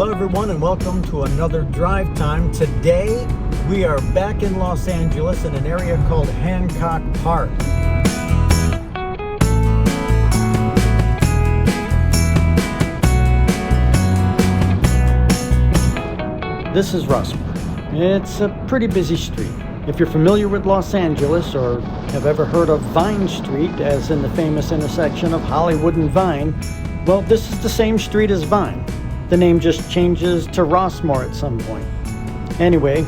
Hello everyone and welcome to another Drive Time. Today we are back in Los Angeles in an area called Hancock Park. This is Russell. It's a pretty busy street. If you're familiar with Los Angeles or have ever heard of Vine Street, as in the famous intersection of Hollywood and Vine, well, this is the same street as Vine. The name just changes to Rossmore at some point. Anyway,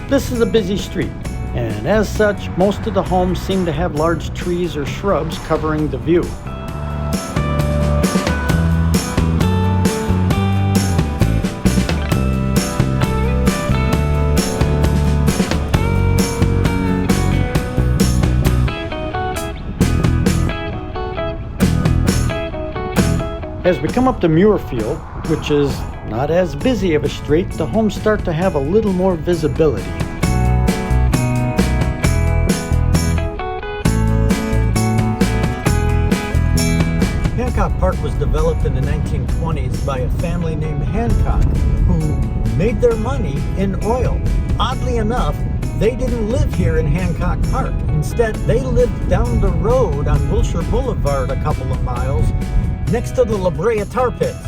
this is a busy street, and as such, most of the homes seem to have large trees or shrubs covering the view. As we come up to Muirfield, which is not as busy of a street, the homes start to have a little more visibility. Hancock Park was developed in the 1920s by a family named Hancock, who made their money in oil. Oddly enough, they didn't live here in Hancock Park. Instead, they lived down the road on Wilshire Boulevard a couple of miles, next to the La Brea tar pits,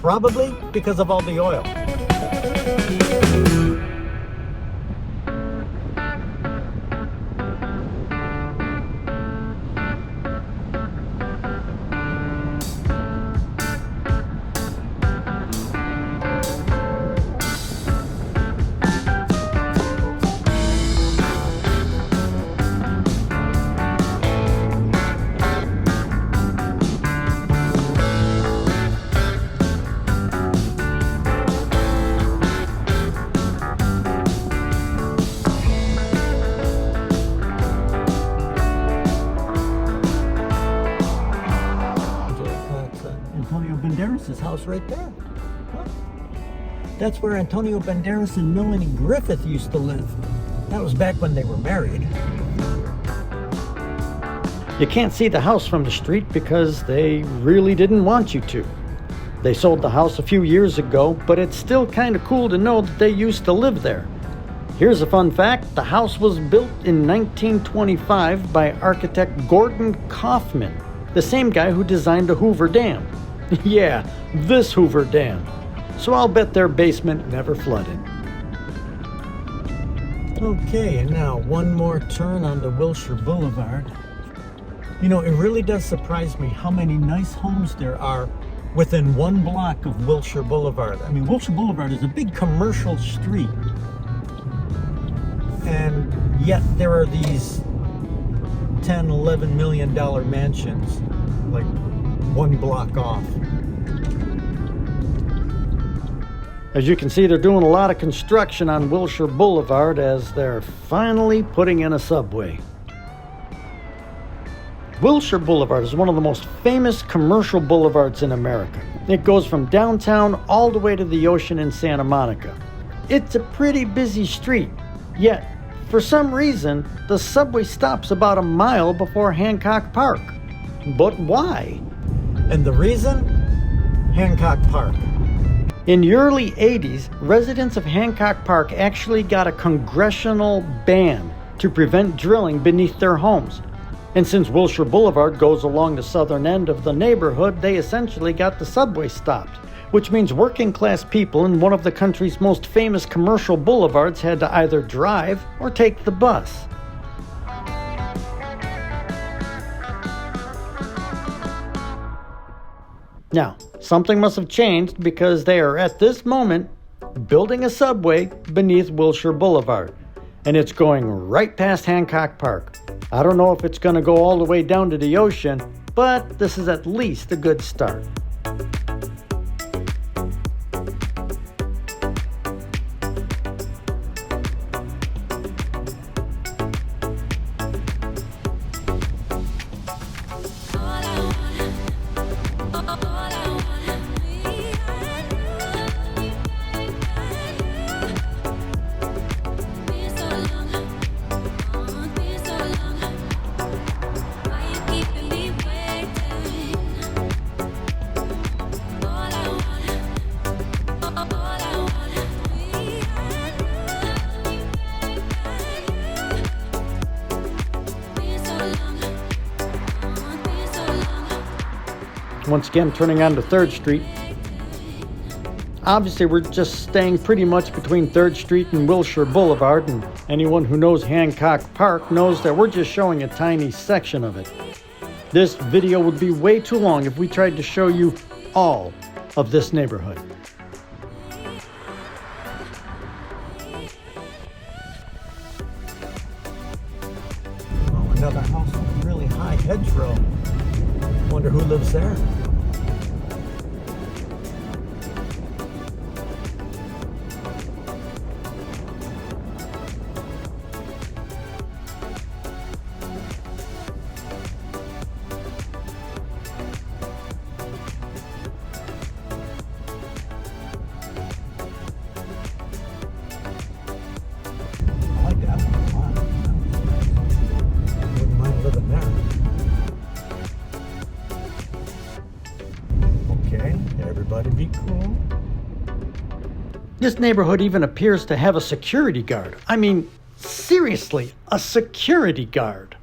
probably because of all the oil. Banderas' house right there. Huh? That's where Antonio Banderas and Melanie Griffith used to live. That was back when they were married. You can't see the house from the street because they really didn't want you to. They sold the house a few years ago, but it's still kind of cool to know that they used to live there. Here's a fun fact. The house was built in 1925 by architect Gordon Kaufman, the same guy who designed the Hoover Dam. Yeah, this Hoover Dam. So I'll bet their basement never flooded. Okay, and now one more turn onto Wilshire Boulevard. You know, it really does surprise me how many nice homes there are within one block of Wilshire Boulevard. I mean, Wilshire Boulevard is a big commercial street. And yet there are these $10, $11 million mansions, like one block off. As you can see, they're doing a lot of construction on Wilshire Boulevard as they're finally putting in a subway. Wilshire Boulevard is one of the most famous commercial boulevards in America. It goes from downtown all the way to the ocean in Santa Monica. It's a pretty busy street, yet for some reason the subway stops about a mile before Hancock Park. But why? And the reason? Hancock Park. In the early 80s, residents of Hancock Park actually got a congressional ban to prevent drilling beneath their homes. And since Wilshire Boulevard goes along the southern end of the neighborhood, they essentially got the subway stopped, which means working class people in one of the country's most famous commercial boulevards had to either drive or take the bus. Now, something must have changed because they are at this moment building a subway beneath Wilshire Boulevard, and it's going right past Hancock Park. I don't know if it's going to go all the way down to the ocean, but this is at least a good start. Once again, turning onto 3rd Street. Obviously, we're just staying pretty much between 3rd Street and Wilshire Boulevard, and anyone who knows Hancock Park knows that we're just showing a tiny section of it. This video would be way too long if we tried to show you all of this neighborhood. Oh, another house with a really high hedgerow. Wonder who lives there. Everybody be cool. This neighborhood even appears to have a security guard. I mean, seriously, a security guard.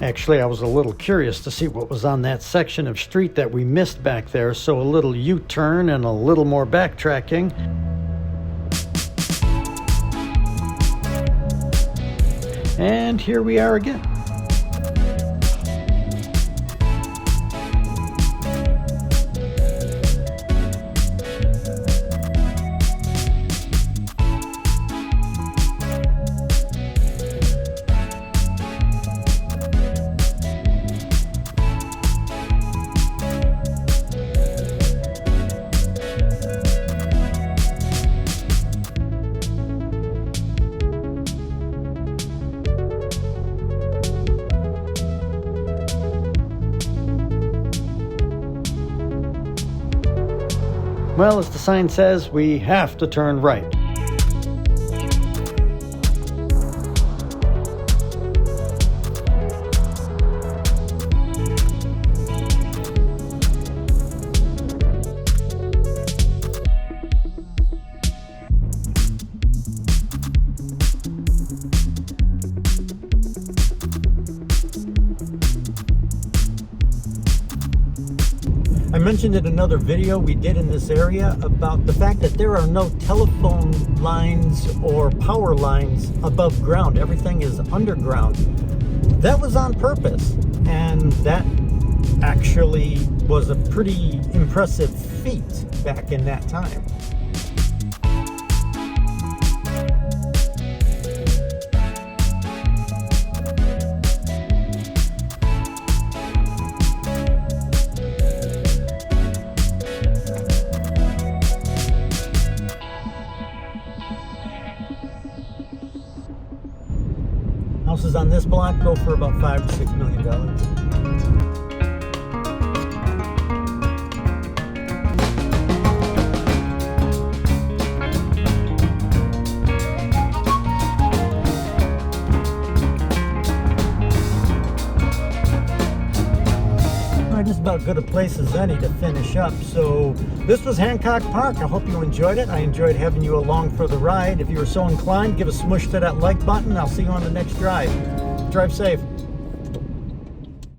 Actually, I was a little curious to see what was on that section of street that we missed back there, so a little U-turn and a little more backtracking. And here we are again. Well, as the sign says, we have to turn right. I mentioned in another video we did in this area about the fact that there are no telephone lines or power lines above ground. Everything is underground. That was on purpose, and that actually was a pretty impressive feat back in that time. Houses on this block go for about $5 to $6 million. Just about good a place as any to finish up. So this was Hancock Park. I hope you enjoyed it. I enjoyed having you along for the ride. If you were so inclined, give a smush to that like button. I'll see you on the next drive. Drive safe.